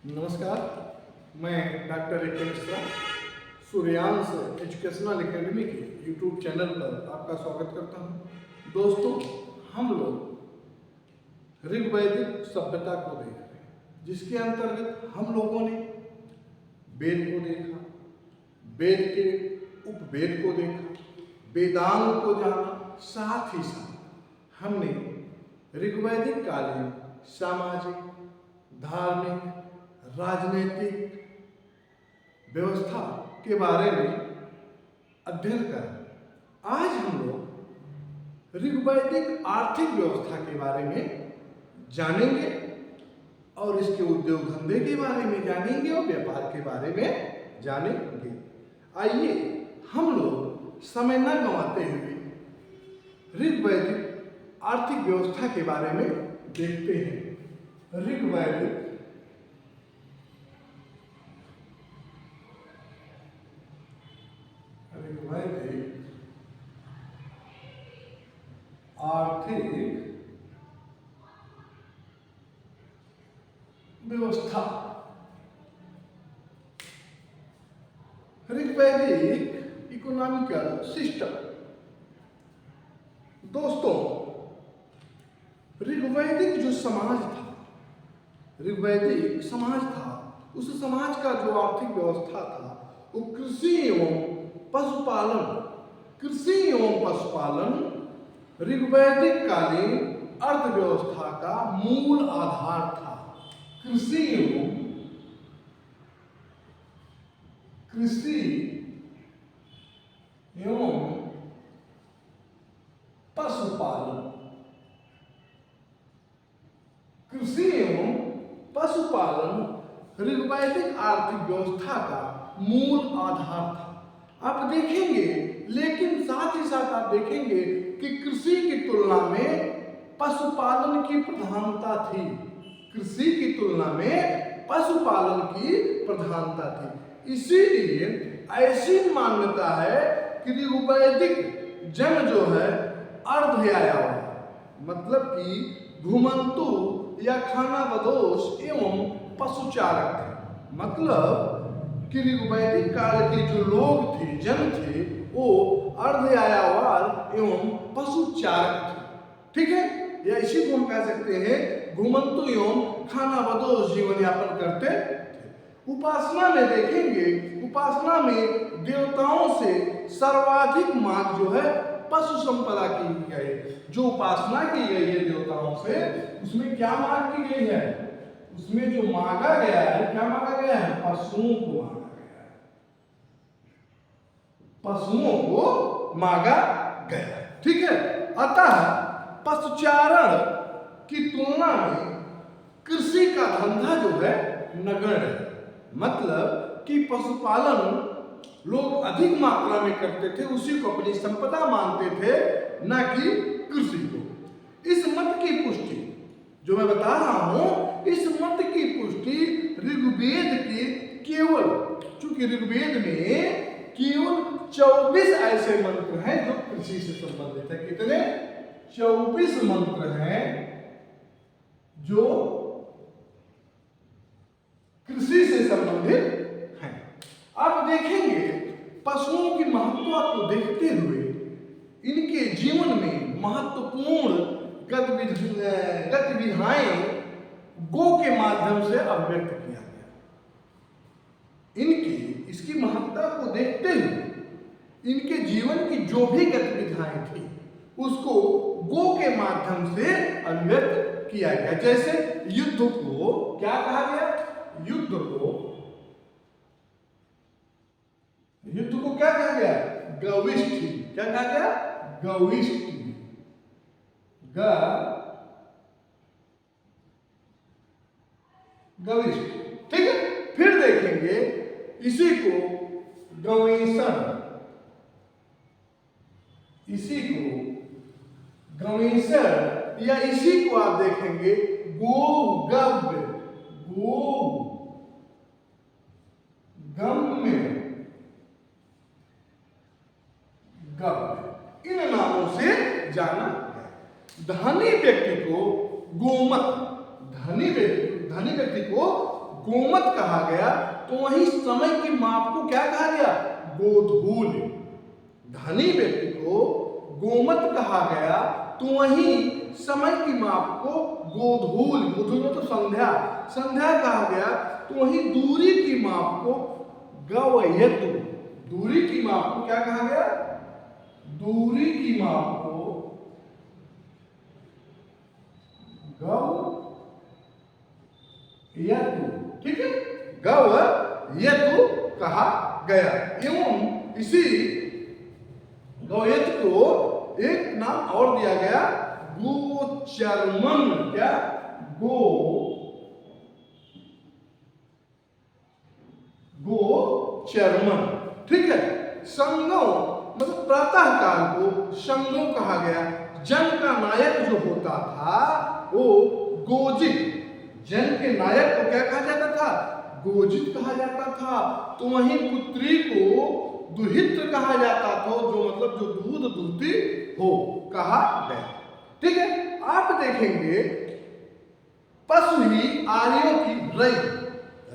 नमस्कार, मैं doctor A K. Mishra Suryansh educational academy के यूट्यूब चैनल पर आपका स्वागत करता हूं। दोस्तों, हम लोग ऋग्वैदिक सभ्यता को देख रहे हैं, जिसके अंतर्गत हम लोगों ने वेद को देखा, वेद के उपवेद को देखा, वेदांग को जाना, साथ ही साथ हमने ऋग्वैदिक कालीन सामाजिक, धार्मिक, राजनीतिक व्यवस्था के बारे में अध्ययन करें। आज हम लोग ऋग्वैदिक आर्थिक व्यवस्था के बारे में जानेंगे और इसके उद्योग धंधे के बारे में जानेंगे और व्यापार के बारे में जानेंगे। आइए हम लोग समय न गंवाते हुए ऋग्वैदिक आर्थिक व्यवस्था के बारे में देखते हैं। ऋग्वैदिक आर्थिक व्यवस्था। ऋग्वैदिक इकोनॉमिकल सिस्टम। दोस्तों, ऋग्वैदिक जो समाज था, ऋग्वैदिक समाज था, उस समाज का जो आर्थिक व्यवस्था था वो कृषि एवं पशुपालन ऋग्वैदिक कालीन अर्थव्यवस्था का मूल आधार था। कृषि एवं पशुपालन, कृषि एवं पशुपालन ऋग्वैदिक आर्थिक व्यवस्था का मूल आधार था। आप देखेंगे, लेकिन साथ ही साथ आप देखेंगे कि कृषि की तुलना में पशुपालन की प्रधानता थी। कृषि की तुलना में पशुपालन की प्रधानता थी। इसीलिए ऐसी मान्यता है कि ऋग्वैदिक जन जो है अर्धयायावाद, मतलब कि घुमंतु या खानाबदोश एवं पशुचारक थे। मतलब कि ऋग्वैदिक काल के जो लोग थे, जन थे, वो अर्धयायावार एवं पशुचारक थे। ठीक है, या इसी को हम कह सकते हैं घुमंतु एवं खानाबदोश जीवन यापन करते थे। उपासना में देखेंगे, उपासना में देवताओं से सर्वाधिक मांग जो है पशु संपदा की गई। जो उपासना की गई है देवताओं से, उसमें क्या मांग की गई है? उसमें जो मांगा गया है, क्या मांगा गया है? पशुओं को मांगा गया है। पशुओं को मांगा गया है। ठीक है, अतः पशुचारण की तुलना में कृषि का धंधा जो है नगण्य है। मतलब कि पशुपालन लोग अधिक मात्रा में करते थे, उसी को अपनी संपदा मानते थे, न कि कृषि को। इस मत की पुष्टि जो मैं बता रहा हूं, इस मत की पुष्टि ऋग्वेद के केवल, चूंकि ऋग्वेद में केवल 24 ऐसे मंत्र हैं जो कृषि से संबंधित है। कितने? 24 मंत्र हैं जो कृषि से संबंधित हैं। आप देखेंगे, पशुओं की महत्व को देखते हुए इनके जीवन में महत्वपूर्ण गतिविधियां गो के माध्यम से अभिव्यक्त किया गया। इसकी महत्ता को देखते हुए इनके जीवन की जो भी गतिविधियां थी उसको गो के माध्यम से अभिव्यक्त किया गया। जैसे युद्ध को क्या कहा गया? युद्ध को क्या कहा गया? गविष्ठी। क्या कहा गया? गविष्ठी। गविष्ठ। ठीक है, फिर देखेंगे इसी को गवेषण, या इसी को आप देखेंगे गोगव्य, गव्य, इन नामों से जाना है। धनी व्यक्ति को गोमत, धनी व्यक्ति को गोमत कहा गया, तो वहीं समय की माप को क्या कहा गया? गोधूल। धनी व्यक्ति को गोमत कहा गया, तो वहीं समय की माप को गोधूल, गोधूल तो संध्या, संध्या कहा गया, तो वहीं दूरी की माप को गवयतु, दूरी की माप को क्या कहा गया? दूरी की माप को गवयतु, ठीक है, गवयतु कहा गया। एवं इसी गवयतु को एक नाम और दिया गया, गोचर्मन। क्या? गोचर्मन, ठीक है। संगों मतलब प्रातः काल को संगों कहा गया। जन का नायक जो होता था वो गोजित, जन के नायक को क्या कहा जाता था? गोजित कहा जाता था। तो वहीं पुत्री को दुहित्र कहा जाता था, जो मतलब जो दूध दूहती हो, कहा गया। ठीक है, आप देखेंगे पशु ही आर्यों की रई,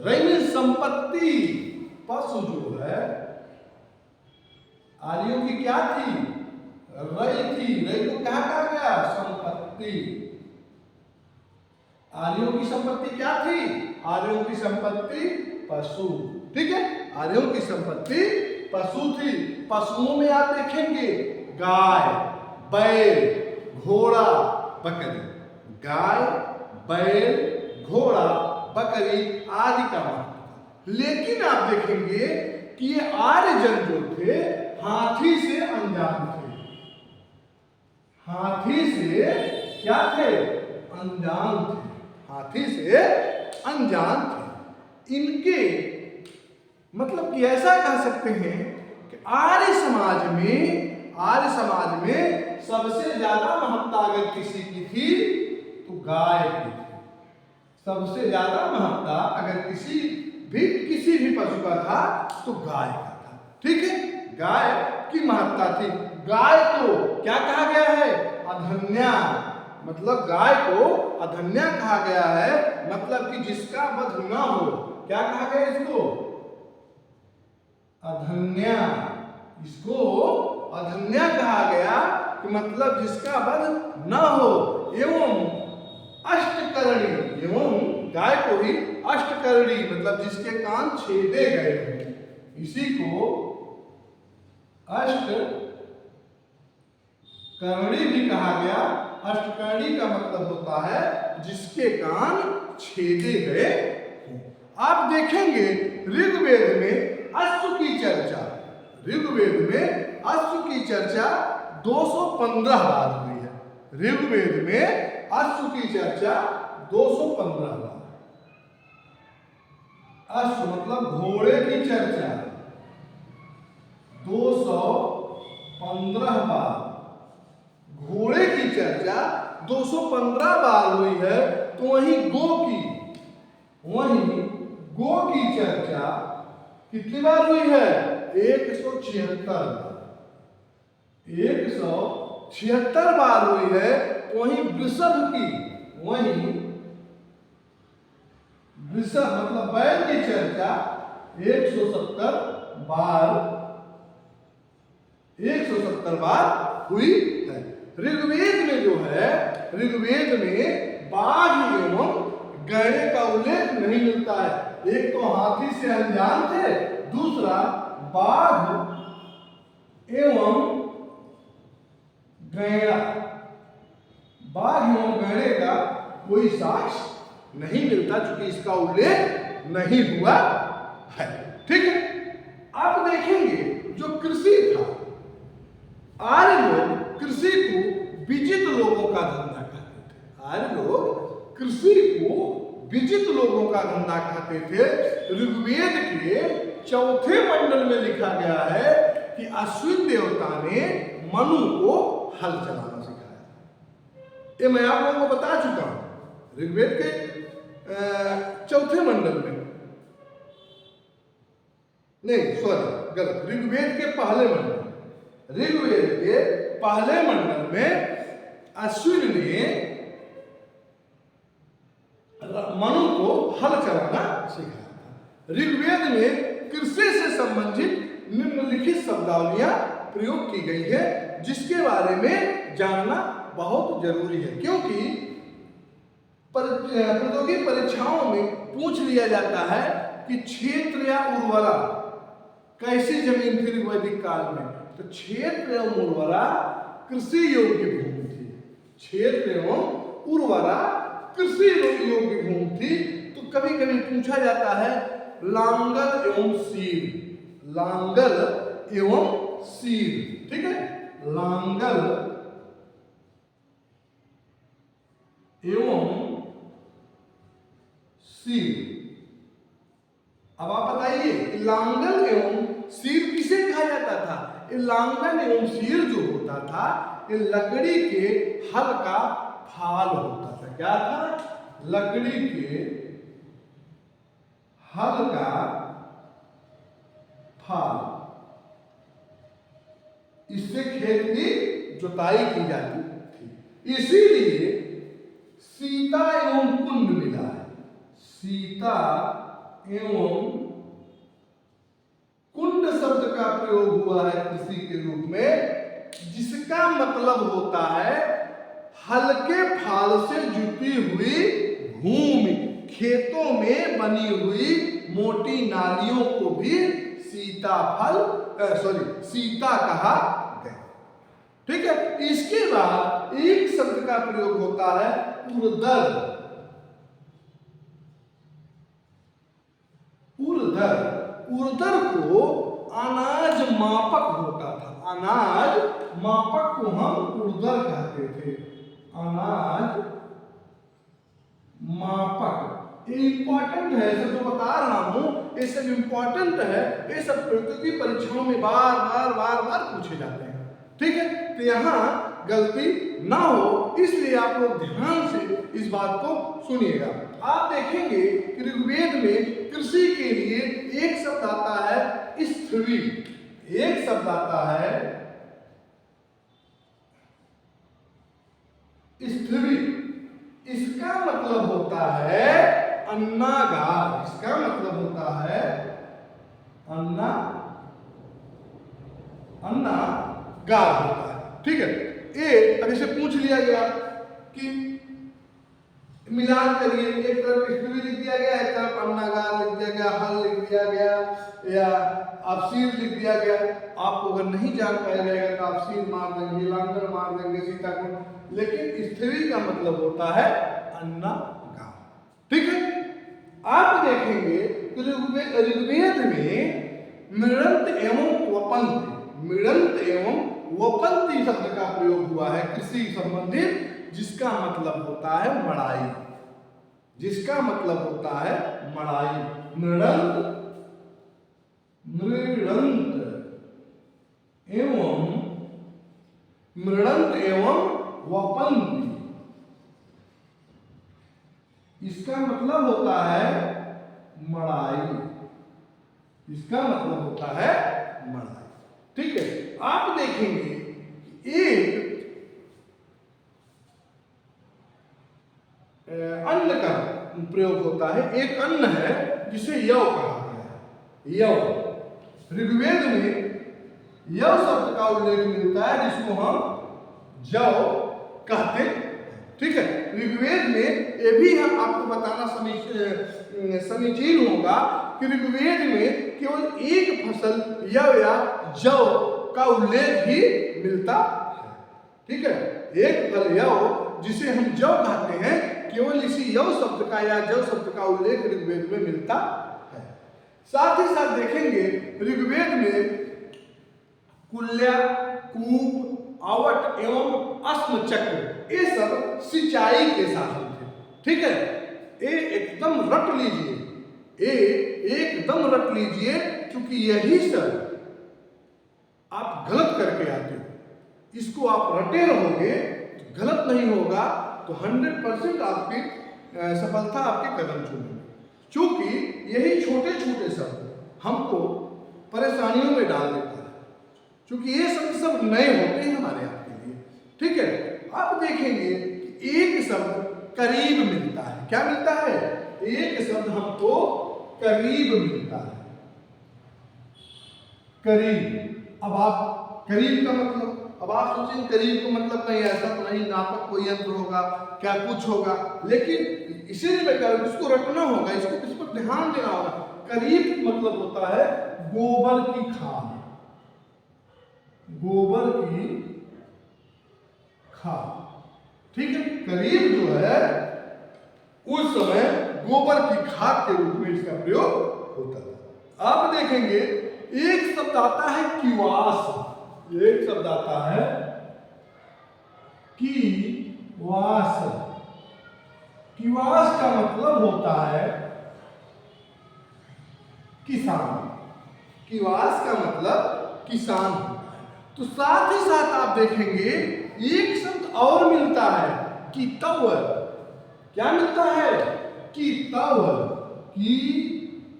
रई में संपत्ति। पशु जो है आर्यों की क्या थी? रई थी। रई को क्या कहा गया? संपत्ति। आर्यों की संपत्ति क्या थी? आर्यों की संपत्ति पशु। ठीक है, आर्यों की संपत्ति पशु थी। पशुओं में आप देखेंगे गाय, बैल, घोड़ा, बकरी। गाय, बैल, घोड़ा, बकरी आदि का महत्व। लेकिन आप देखेंगे कि ये आर्यजन जो थे हाथी से अनजान थे। हाथी से क्या थे? अनजान थे। हाथी से अनजान थे। इनके मतलब कि ऐसा कह सकते हैं कि आर्य समाज में सबसे ज्यादा महत्ता अगर किसी की थी तो गाय की थी। सबसे ज्यादा महत्ता अगर किसी भी पशु का था तो गाय का था। ठीक है, गाय की महत्ता थी। गाय को क्या कहा गया है? अधन्या। मतलब गाय को अधन्या कहा गया है, मतलब कि जिसका वध न हो। क्या कहा गया इसको? अधन्या। इसको अधन्या कहा गया कि मतलब जिसका वध न हो। एवं अष्टकर्णी, एवं गाय को ही अष्टकर्णी मतलब जिसके कान छेदे गए हैं, इसी को अष्टकर्णी भी कहा गया। अष्टकर्णी का मतलब होता है जिसके कान छेदे गए हों। आप देखेंगे ऋग्वेद में अश्व की चर्चा, ऋग्वेद में अश्व की चर्चा 215 बार हुई है। ऋग्वेद में अश्व की चर्चा 215 बार। अश्व मतलब घोड़े की चर्चा 215 बार। घोड़े की चर्चा 215 बार हुई है। तो वहीं गो की चर्चा कितनी बार हुई है? 176 बार। 176 बार हुई है। वहीं वृषभ मतलब बैल की चर्चा 170 बार हुई है। ऋग्वेद में जो है, ऋग्वेद में बाघ एवं गैड़े का उल्लेख नहीं मिलता है। एक तो हाथी से अनजान थे, दूसरा बाघ एवं गैड़ा, बाघ एवं गैड़े का कोई साक्ष्य नहीं मिलता, चूंकि इसका उल्लेख नहीं हुआ है। ठीक है, आप देखेंगे जो कृषि था, आर्य लोग कृषि को विजित लोगों का धंधा कहते थे। आर्य लोग कृषि को विजित लोगों का धंधा कहते थे। ऋग्वेद के 4थे मंडल में लिखा गया है कि अश्विन देवता ने मनु को हल चलाना सिखाया। ये मैं आप लोगों को बता चुका हूं। ऋग्वेद के 4थे मंडल में, नहीं सॉरी गलत, ऋग्वेद के पहले मंडल, ऋग्वेद के पहले मंडल में अश्विन ने मनु को हल चलाना सिखाया। ऋग्वेद में कृषि से संबंधित निम्नलिखित शब्दावलियां प्रयोग की गई है, जिसके बारे में जानना बहुत जरूरी है, क्योंकि प्रतियोगी परीक्षाओं में पूछ लिया जाता है कि क्षेत्र या उर्वरा कैसी जमीन थी ऋग्वैदिक काल में। तो क्षेत्र एवं उर्वरा कृषि योग्य भूमि थी। क्षेत्र एवं उर्वरा कृषि योग्य भूमि थी। तो कभी कभी पूछा जाता है लांगल एवं सीर, लांगल एवं सीर, ठीक है, लांगल एवं सीर। अब आप बताइए लांगल एवं सीर किसे कहा जाता था? ये लांगल एवं सीर जो होता था ये लकड़ी के हल का फाल होता था। क्या था? लकड़ी के हल का फाल। इससे खेत की जुताई की जाती थी। इसीलिए सीता एवं कुंड मिला है। सीता एवं कुंड शब्द का प्रयोग हुआ है कृषि के रूप में, जिसका मतलब होता है हल्के फाल से जुटी हुई भूमि। खेतों में बनी हुई मोटी नालियों को भी सीता कहा गया। ठीक है। इसके बाद एक शब्द का प्रयोग होता है उर्दर। उर्दर को अनाज मापक होता था। अनाज मापक को हम उर्दर कहते थे। अनाज मापक ये इंपॉर्टेंट है, सब जो बता रहा हूं ये सब इंपॉर्टेंट है। ये सब प्रतियोगी परीक्षाओं में बार पूछे जाते हैं। ठीक है। तो यहाँ गलती ना हो इसलिए आप लोग ध्यान से इस बात को सुनिएगा। आप देखेंगे कि ऋग्वेद में कृषि के लिए एक शब्द आता है स्थिवी। एक शब्द आता है स्थिवी। इसका मतलब होता है अन्नागार। इसका मतलब होता है अन्नागार होता है। ठीक है। अब इसे पूछ लिया गया कि मिलान करिए, एक तरफ स्थिवी लिख दिया गया, एक तरफ अन्नागार लिख दिया गया, हल लिख दिया गया या अफसीर लिख दिया गया। आपको अगर नहीं जान पाया जाएगा तो अफसीर मार देंगे, लांगर मार देंगे, सीता को। लेकिन स्थिवी का मतलब होता है अन्नागार। ठीक है। आप देखेंगे ऋग्वेद में मृडंत एवं वपंत, मृडंत एवं वपंती शब्द का प्रयोग हुआ है कृषि संबंधित, जिसका मतलब होता है मड़ाई। जिसका मतलब होता है मड़ाई। मृडंत एवं वपंती, इसका मतलब होता है मड़ाई। इसका मतलब होता है मड़ाई। ठीक है। आप देखेंगे एक अन्न का प्रयोग होता है। एक अन्न है जिसे यव कहा गया है। यव। ऋग्वेद में यव शब्द का उल्लेख मिलता है, जिसको हम जव कहते हैं। ठीक है। ऋग्वेद में ये भी हम आपको बताना समीचीन होगा कि ऋग्वेद में केवल एक फसल यव या जव का उल्लेख ही मिलता है। ठीक है। एक फल यव जिसे हम जव कहते हैं, केवल इसी यव शब्द का या जव शब्द का उल्लेख ऋग्वेद में मिलता है। साथ ही साथ देखेंगे ऋग्वेद में कुल्या, कूप, आवट एवं अस्म चक्र ये सब सिंचाई के साधन थे। ठीक है। ये एकदम रट लीजिए, ये एकदम रट लीजिए, क्योंकि यही सब आप गलत करके आते हो। इसको आप रटे रहोगे तो गलत नहीं होगा, तो 100% आपकी सफलता आपके कदम चूमेगी। क्योंकि यही छोटे छोटे शब्द हमको परेशानियों में डाल देता है, क्योंकि ये शब्द सब नए होते हैं हमारे आपके लिए। ठीक है। आप देखेंगे कि एक शब्द करीब मिलता है। क्या मिलता है? एक शब्द हमको करीब मिलता है। करीब। अब आप करीब का मतलब, अब आप सोचेंगे करीब का मतलब कहीं ऐसा तो नहीं नापक कोई यंत्र होगा, क्या कुछ होगा, लेकिन इसीलिए मैं कह रहा हूं इसको रटना होगा, इसको इस पर ध्यान देना होगा। करीब मतलब होता है गोबर की खाद। गोबर की खाद, ठीक है। करीब जो है उस समय गोबर की खाद के रूप में इसका प्रयोग होता था। आप देखेंगे एक शब्द आता है किवास। एक शब्द आता है किवास। किवास का मतलब होता है किसान। किवास का मतलब किसान होता है। तो साथ ही साथ आप देखेंगे एक शब्द और मिलता है कितव। क्या मिलता है? कितव। कितव।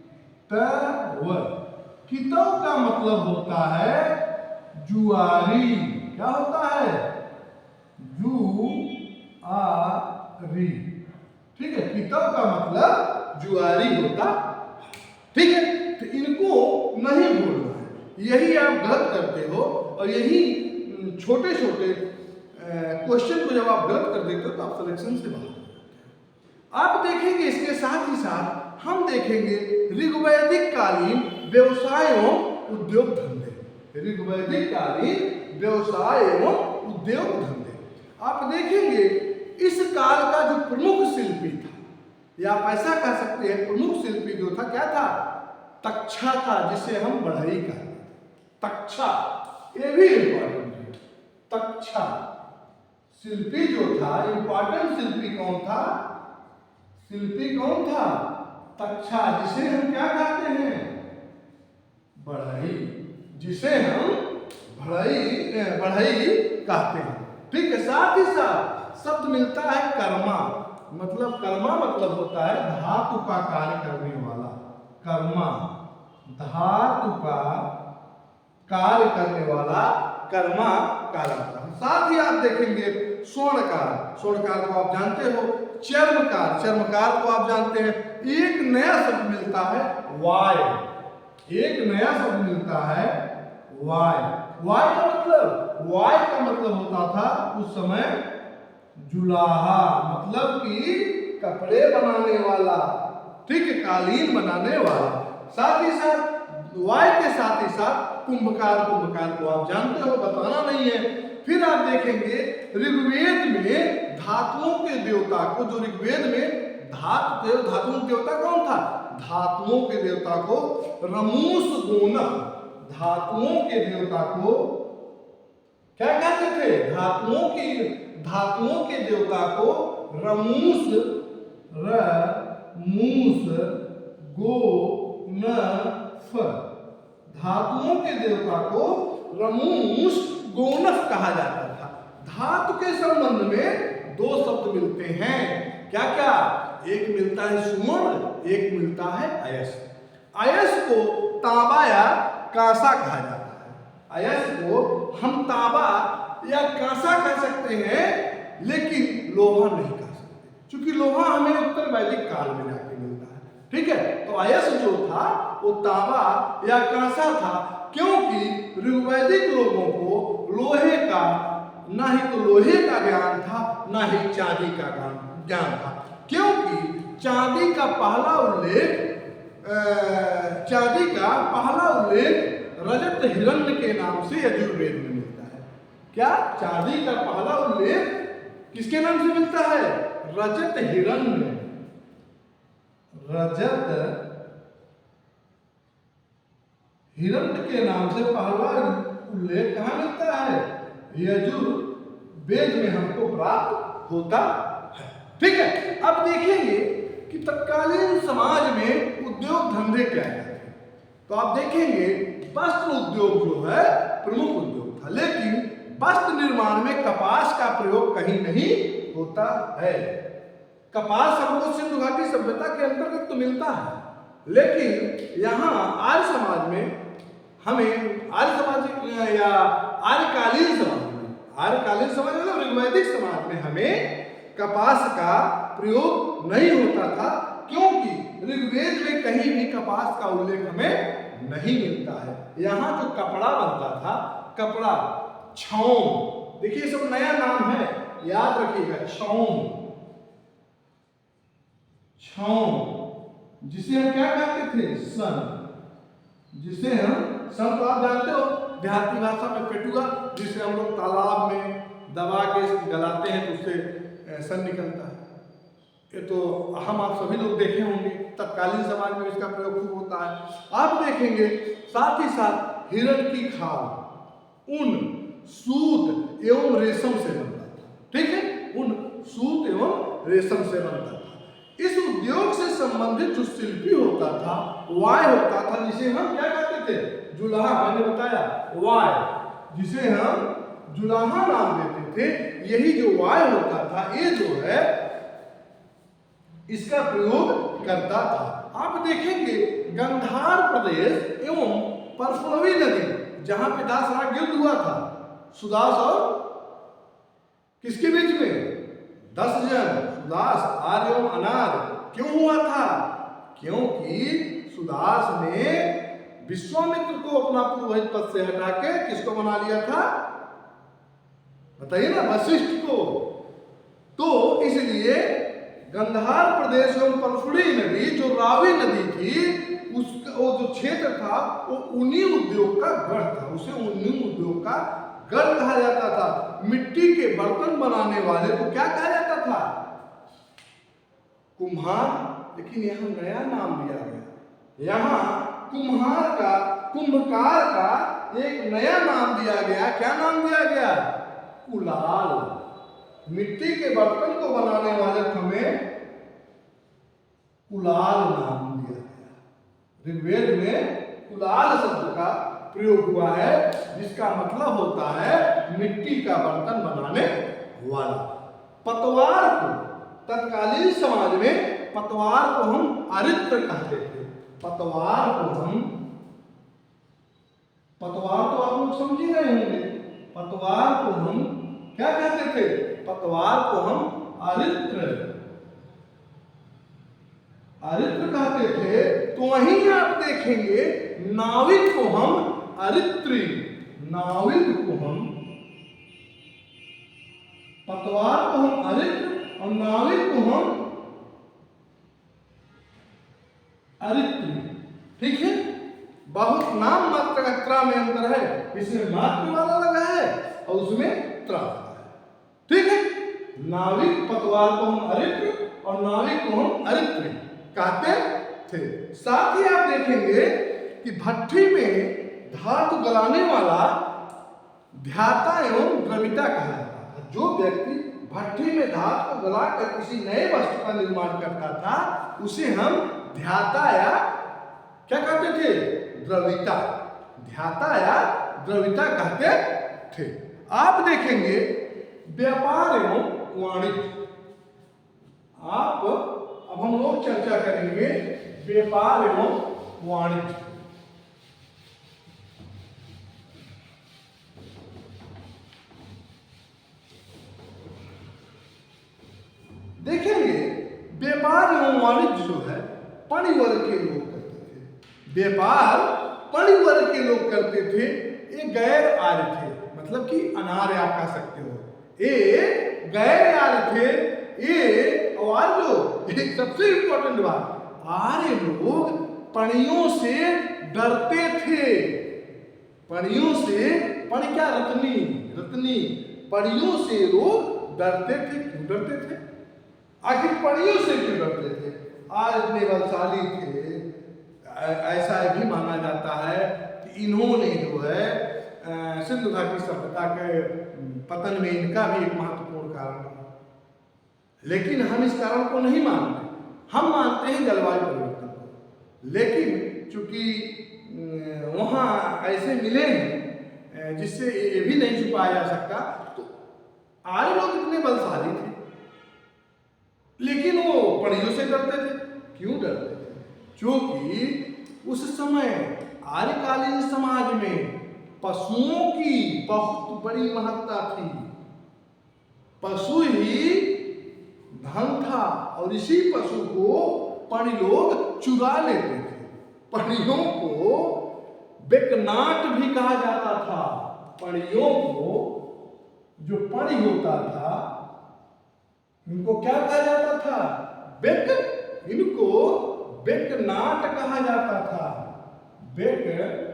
कितव का मतलब होता है जुआरी। क्या होता है? जुआरी। ठीक है, कितव का मतलब जुआरी होता है। ठीक है, तो इनको नहीं भूलना है। यही आप गलत करते हो और यही छोटे छोटे क्वेश्चन को जब आप गलत कर देते हो तो आप सिलेक्शन से बाहर हो जाते हैं। आप देखेंगे इसके साथ ही साथ हम देखेंगे ऋग्वैदिक कालीन व्यवसाय एवं उद्योग धंधे। ऋग्वैदिक कालीन व्यवसाय एवं उद्योग धंधे। आप देखेंगे इस काल का जो प्रमुख शिल्पी था, या आप ऐसा कह सकते हैं प्रमुख शिल्पी जो था क्या था? तक्षा था, जिसे हम बढ़ई कहते हैं। तक्षा, ये भी इंपॉर्टेंट है। तक्षा शिल्पी जो था, इंपॉर्टेंट शिल्पी कौन था? शिल्पी कौन था? तक्षा, जिसे हम क्या कहते हैं? बढ़ई। जिसे हम बढ़ई कहते हैं। ठीक है, साथ ही साथ शब्द मिलता है कर्मा। मतलब कर्मा मतलब होता है धातु का कार्य करने वाला। कर्मा, धातु का कार्य करने वाला कर्मा कहलाता है। साथ ही आप देखेंगे स्वर्णकार। स्वर्णकार को आप जानते हो। चर्मकार, चर्मकार को आप जानते हैं। एक नया शब्द मिलता है वाय। एक नया शब्द मिलता है वाय। वाय का मतलब, वाय का मतलब होता था उस समय जुलाहा, मतलब कि कपड़े बनाने वाला। ठीक है, कालीन बनाने वाला। साथ ही साथ वाय के साथ ही साथ कुंभकार। कुंभकार को आप जानते हो, बताना नहीं है। फिर आप देखेंगे ऋग्वेद में धातुओं के देवता को, जो ऋग्वेद में धातुओं के देवता कौन था? धातुओं के देवता को रमूस गोनक। धातुओं के देवता को क्या कहते थे? धातुओं के देवता को रमूस गोनफ। धातुओं के देवता को रमूस गोनफ कहा जाता था। धातु के संबंध में दो शब्द मिलते हैं। क्या क्या? एक मिलता है सुवर्ण, एक मिलता है अयस। अयस को तांबा या कांसा कहा जाता है। अयस को हम तांबा या कांसा कह सकते हैं, लेकिन लोहा नहीं कह सकते, क्योंकि लोहा हमें उत्तर वैदिक काल में जाके मिलता है। ठीक है, तो अयस जो था वो तांबा या कांसा था, क्योंकि ऋग्वैदिक लोगों को लोहे का, ना ही तो लोहे का ज्ञान था, ना ही चांदी का ज्ञान था। क्योंकि चांदी का पहला उल्लेख रजत हिरण्य के नाम से यजुर्वेद में मिलता है। क्या? चांदी का पहला उल्लेख किसके नाम से मिलता है? रजत हिरण्य। रजत हिरण्य के नाम से पहला उल्लेख कहाँ मिलता है? यजुर्वेद में हमको प्राप्त होता है। ठीक है, अब देखेंगे कि तत्कालीन समाज में उद्योग धंधे क्या है। तो आप देखेंगे वस्त्र उद्योग जो है प्रमुख उद्योग था, लेकिन वस्त्र निर्माण में कपास का प्रयोग कहीं नहीं होता है। कपास हमको सिंधु घाटी सभ्यता के अंतर्गत तो मिलता है, लेकिन यहाँ आर्य समाज में हमें, आर्य समाज या आर्यकालीन समाज मतलब ऋग्वैदिक समाज में हमें कपास का प्रयोग नहीं होता था, क्योंकि ऋग्वेद में कहीं भी कपास का उल्लेख हमें नहीं मिलता है। यहाँ जो कपड़ा बनता था, कपड़ा, छौम, देखिए सब नया नाम है, याद रखिएगा, छौम, छौम, जिसे हम क्या कहते थे, सन, जिसे हम सन, तो आप जानते हो देहाती भाषा में पेटुआ, जिसे हम लोग तालाब में दबा के गलाते हैं तो उससे सन निकलता है। ये तो हम आप सभी लोग देखे होंगे, तत्कालीन समाज में इसका प्रयोग खूब होता है। आप देखेंगे साथ ही साथ हिरण की खाल, ऊन, सूत एवं रेशम से बनता था, ठीक है, ऊन, सूत एवं रेशम से बनता था। इस उद्योग से संबंधित जो शिल्पी होता था, वाय होता था, जिसे हम क्या कहते थे, जुलाहा, मैंने बताया वाय, जिसे हम जुलाहा नाम देते थे। यही जो वाय होता था, ये जो है इसका प्रयोग करता था। आप देखेंगे गंधार प्रदेश एवं परसरवी नदी, जहां पे दासराग युद्ध हुआ था, सुदास और किसके बीच में, 10 जन, सुदास, आर्य एवं अनार। क्यों हुआ था? क्योंकि सुदास ने विश्वामित्र को अपना पुरोहित पद से हटा के किसको बना लिया था, बताइए ना, वशिष्ठ को। तो इसलिए गंधार प्रदेश एवं परसुड़ी नदी, जो रावी नदी थी, उसका वो जो क्षेत्र था वो उन्हीं उद्योग का गढ़ था, उसे उन्हीं उद्योग का गढ़ कहा जाता था। मिट्टी के बर्तन बनाने वाले को क्या कहा जाता था, कुम्हार। लेकिन यहाँ नया नाम दिया गया, यहाँ कुम्हार का, कुंभकार का एक नया नाम दिया गया। क्या नाम दिया गया, कुलाल। मिट्टी के बर्तन को बनाने वाले को हमें कुलाल नाम दिया गया। ऋग्वेद में कुलाल शब्द का प्रयोग हुआ है, जिसका मतलब होता है मिट्टी का बर्तन बनाने वाला। पतवार को, तत्कालीन समाज में पतवार को हम अरित्र कहते थे। पतवार को हम, पतवार तो आप लोग समझ ही रहे होंगे, पतवार को हम क्या कहते थे, पतवार को हम अरित्र, अरित्र कहते थे। तो वहीं आप देखेंगे नाविक को हम अरित्री, नाविक को हम, पतवार को हम अरित्र और नाविक को हम अरित्री, ठीक है। बहुत नाम मात्रा में अंतर है, इसमें मात्र वाला लगा है और उसमें त्र, ठीक है। नाविक, पतवार को हम अरित्र और नाविक को हम अरित्री कहते थे। साथ ही आप देखेंगे कि भट्ठी में धातु गलाने वाला ध्याता एवं द्रविता कहा जाता था। जो व्यक्ति भट्ठी में धातु को गलाकर किसी नए वस्तु का निर्माण करता था, उसे हम ध्याता या क्या कहते थे, द्रविता, ध्याता या द्रविता कहते थे। आप देखेंगे व्यापार एवं वाणिज्य। अब हम लोग चर्चा करेंगे व्यापार एवं वाणिज्य। देखेंगे व्यापार एवं वाणिज्य जो है परिवर्ग के लोग करते थे। व्यापार परिवर्ग के लोग करते थे। ये गैर आर्य थे, मतलब कि अनार्य आप कह सकते हो। ये गैर आर्य थे। ये और लोग, एक सबसे इंपॉर्टेंट बात, आर्य लोग पणियों से डरते थे। पणियों से, पणि क्या, रत्नी, रत्नी, पणियों से लोग डरते थे। क्यों डरते थे? आखिर पणियों से क्यों डरते थे? आज इतने बलशाली थे, ऐसा भी माना जाता है कि इन्होंने जो है सिंधु घाटी सभ्यता के पतन में इनका भी एक महत्वपूर्ण कारण है। लेकिन हम इस कारण को नहीं मानते, हम मानते हैं जलवायु परिवर्तन को। लेकिन चूंकि वहाँ ऐसे मिले हैं जिससे ये भी नहीं छुपाया जा सकता, तो आर्य लोग इतने बलशाली थे, लेकिन वो पणियों से डरते थे। क्यों डरते थे? क्योंकि उस समय आर्यकालीन समाज में पशुओं की बहुत बड़ी महत्ता थी। पशु ही धन था और इसी पशु को पणि लोग चुरा लेते थे। परियों को बेकनाट भी कहा जाता था। परियों को, जो परी होता था, इनको क्या कहा जाता था? इनको बेकनाट कहा जाता था। बेकनाट।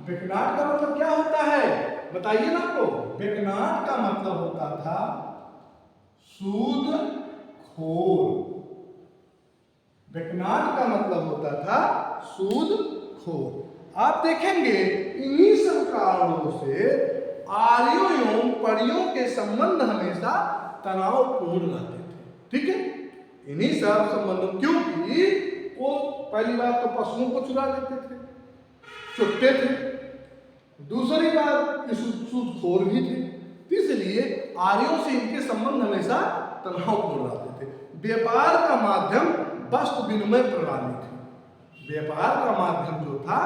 बेकनाट का मतलब क्या होता है बताइए ना आपको? बेकनाट का मतलब होता था सूदखोर। बेकनाट का मतलब होता था सूदखोर। आप देखेंगे इन्हीं सब कारणों से आर्यों एवं परियों के संबंध हमेशा तनावपूर्ण रहते थे। ठीक है, इन्हीं सब संबंधों, क्योंकि वो पहली बात तो पशुओं को चुरा लेते थे, चुगते थे। दूसरी बात सूदखोर भी थे। इसलिए आर्यों से इनके संबंध हमेशा तनावपूर्ण रहते थे। व्यापार का माध्यम वस्तु विनिमय प्रणाली थी। व्यापार का माध्यम जो था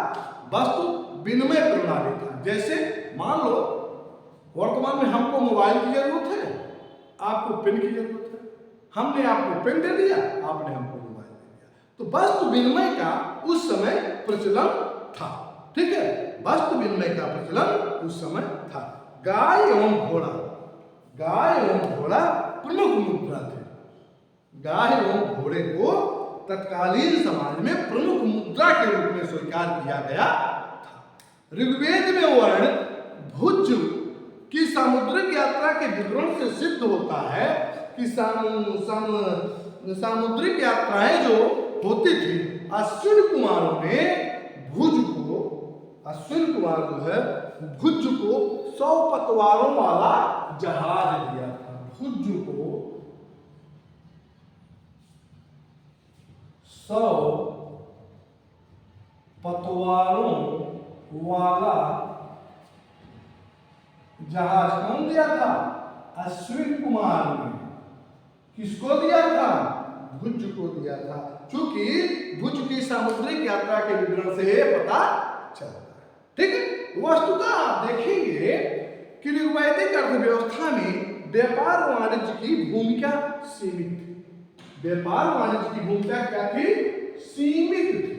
वस्तु विनिमय प्रणाली था। जैसे मान लो वर्तमान में हमको मोबाइल की जरूरत है, आपको पेन की जरूरत है। हमने आपको पेन दे दिया, आपने हमको मोबाइल दे दिया। तो वस्तु विनिमय का उस समय प्रचलन था। ठीक है, वस्तु विनिमय का प्रचलन उस समय था। गाय एवं घोड़ा, गाय एवं घोड़ा प्रमुख मुद्रा थे। गाय एवं घोड़े को तत्कालीन समाज में प्रमुख मुद्रा के रूप में स्वीकार किया गया था। ऋग्वेद में वर्णित भुज की सामुद्रिक यात्रा के विवरण से सिद्ध होता है कि सामुद्रिक यात्राएं जो होती थी, अश्विन कुमारों ने भुज को, अश्विन कुमार जो है भुज को 100 पतवारों वाला जहाज दिया था। भुज को 100 पतवारों वाला जहाज कौन दिया था? अश्विन कुमार ने। किसको दिया था? भुज को दिया था। क्योंकि भुज की सामुद्रिक यात्रा के विवरण से पता चलता है। ठीक है, वस्तुतः आप देखेंगे कि ऋग्वैदिक अर्थव्यवस्था में व्यापार वाणिज्य की भूमिका सीमित थी। व्यापार वाणिज्य की भूमिका क्या थी? सीमित थी।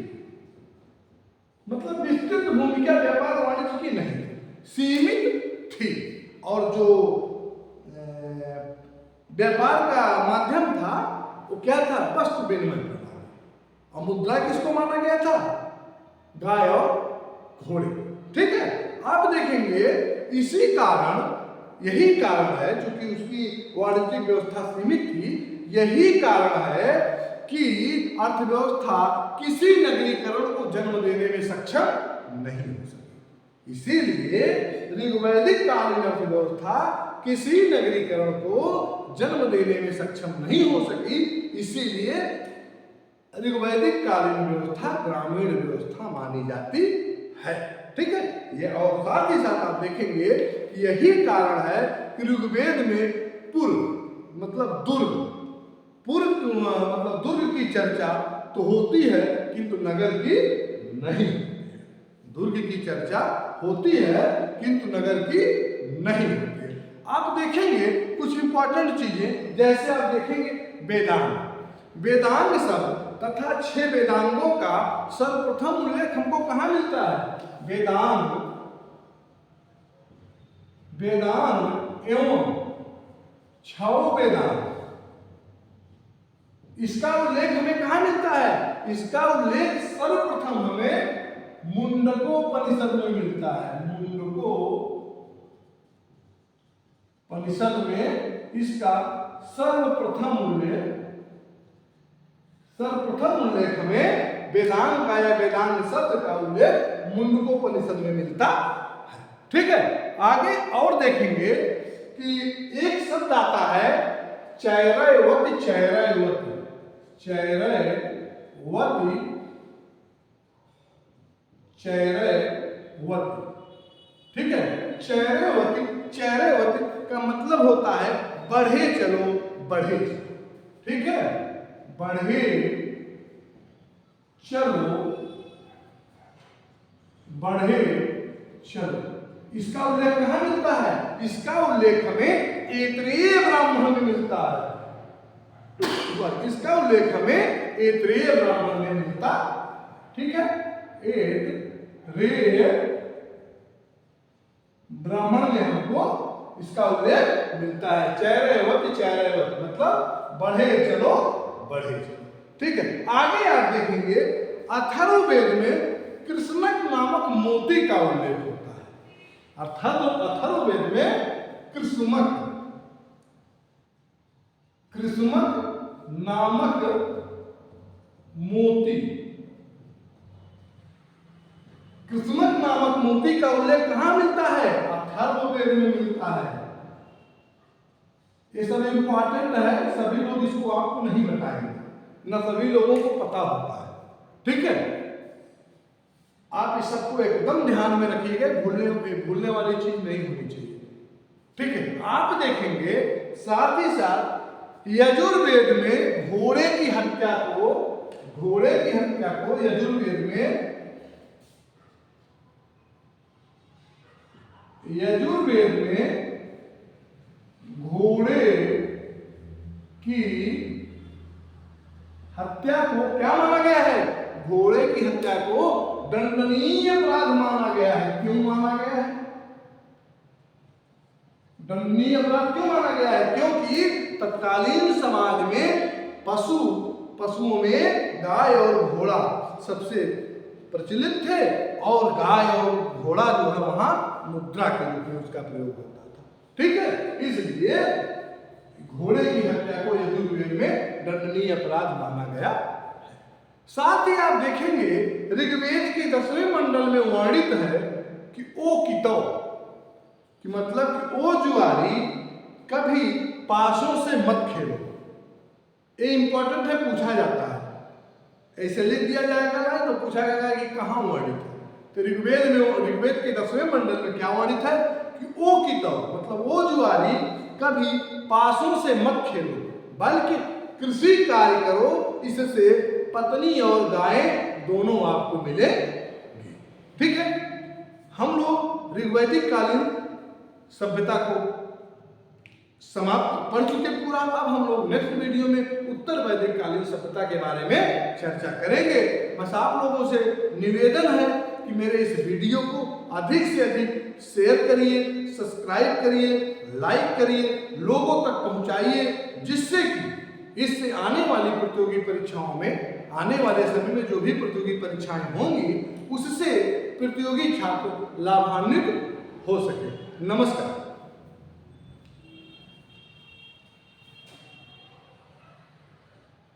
मतलब विस्तृत भूमिका व्यापार वाणिज्य की नहीं थी, सीमित थी। और जो व्यापार का माध्यम था वो क्या था? वस्तु विनिमय प्रणाली। और मुद्रा किसको माना गया था? गाय और घोड़े। ठीक है, आप देखेंगे इसी कारण, यही कारण है, चूंकि उसकी वाणिज्यिक व्यवस्था सीमित थी, यही कारण है कि अर्थव्यवस्था किसी नगरीकरण को जन्म देने में सक्षम नहीं हो सकी। इसीलिए ऋग्वैदिक कालीन अर्थव्यवस्था किसी नगरीकरण को जन्म देने में सक्षम नहीं हो सकी। इसीलिए ऋग्वैदिक कालीन व्यवस्था ग्रामीण व्यवस्था मानी जाती है। ठीक है, ये और साथ ही साथ आप देखेंगे यही कारण है कि ऋग्वेद में पुर मतलब दुर्ग, पुर मतलब दुर्ग की चर्चा तो होती है किंतु नगर की नहीं। दुर्ग की चर्चा होती है किंतु नगर की नहीं होती है। आप देखेंगे कुछ इंपॉर्टेंट चीजें, जैसे आप देखेंगे वेदांग, वेदांग शब्द तथा 6 वेदांगों का सर्वप्रथम उल्लेख हमको कहाँ मिलता है? वेदांग, वेदांग एवं 6 वेदांग, इसका उल्लेख हमें कहाँ मिलता है? इसका उल्लेख सर्वप्रथम हमें मुंडकोपनिषद में मिलता है। मुंडकोपनिषद में इसका सर्वप्रथम उल्लेख हमें वेदांग का या वेदांग शब्द का उल्लेख मुंडकोपनिषद में मिलता है। ठीक है, आगे और देखेंगे कि एक शब्द आता है चैरयवती, चैरयवती, चैरयवती, चैरयवती। ठीक है, चैरयवती, चैरयवती का मतलब होता है बढ़े चलो, बढ़े चलो। ठीक है, बढ़े चलो, बढ़े चलो। इसका उल्लेख कहाँ मिलता है? इसका उल्लेख हमें ऐतरेय ब्राह्मण में मिलता है। ईश्वर, इसका उल्लेख हमें ऐतरेय ब्राह्मण में मिलता। ठीक है, ऐतरेय ब्राह्मण में हमको इसका उल्लेख मिलता है। चैरैवत चैरैवत मतलब बढ़े चलो बढ़े चलो। ठीक है, आगे आप देखेंगे अथर्ववेद में कृष्णक नामक मोती का उल्लेख होता है। अथर्ववेद में कृष्णक नामक मोती, कृष्णक नामक मोती का उल्लेख कहां मिलता है? अथर्ववेद में मिलता है। ये सब इंपॉर्टेंट है, सभी लोग इसको आपको नहीं बताएंगे, ना सभी लोगों को पता होता है। ठीक है, आप इस सबको एकदम ध्यान में रखिएगा, भूलने वाली चीज नहीं होनी चाहिए। ठीक है, आप देखेंगे साथ ही साथ यजुर्वेद में घोड़े की हत्या को यजुर्वेद में घोड़े की हत्या को क्या माना गया है? घोड़े की हत्या को दंडनीय अपराध माना गया है। क्यों माना गया है दंडनीय अपराध? क्यों माना गया है? क्योंकि तत्कालीन समाज में पशुओं में गाय और घोड़ा सबसे प्रचलित थे, और गाय और घोड़ा जो है वहां मुद्रा के रूप में उसका प्रयोग होता था। ठीक है, इसलिए घोड़े की हत्या को यजुर्वेद में दंडनीय अपराध माना गया है। साथ ही आप देखेंगे ऋग्वेद के 10वें मंडल में वर्णित है कि ओ कितव, कि मतलब कि ओ जुआरी कभी पासों से मत खेलो। ये इंपॉर्टेंट है, पूछा जाता है, ऐसे लिख दिया जाएगा ना तो पूछा जाएगा कि कहाँ वर्णित है। तो ऋग्वेद के 10वें मंडल में क्या वर्णित है कि ओ कितव मतलब ओ जुआरी कभी पासों से मत खेलो, बल्कि कृषि कार्य करो, इससे पत्नी और गाय दोनों आपको मिलेंगी। ठीक है, हम लोग ऋग्वैदिक कालीन सभ्यता को समाप्त पढ़ चुके पूरा। अब हम लोग नेक्स्ट वीडियो में उत्तर वैदिक कालीन सभ्यता के बारे में चर्चा करेंगे। बस आप लोगों से निवेदन है कि मेरे इस वीडियो को अधिक से अधिक शेयर करिए, सब्सक्राइब करिए, लाइक करिए, लोगों तक पहुंचाइए, जिससे कि इससे आने वाली प्रतियोगी परीक्षाओं में, आने वाले समय में जो भी प्रतियोगी परीक्षाएं होंगी, उससे प्रतियोगी छात्र लाभान्वित हो सके। नमस्कार।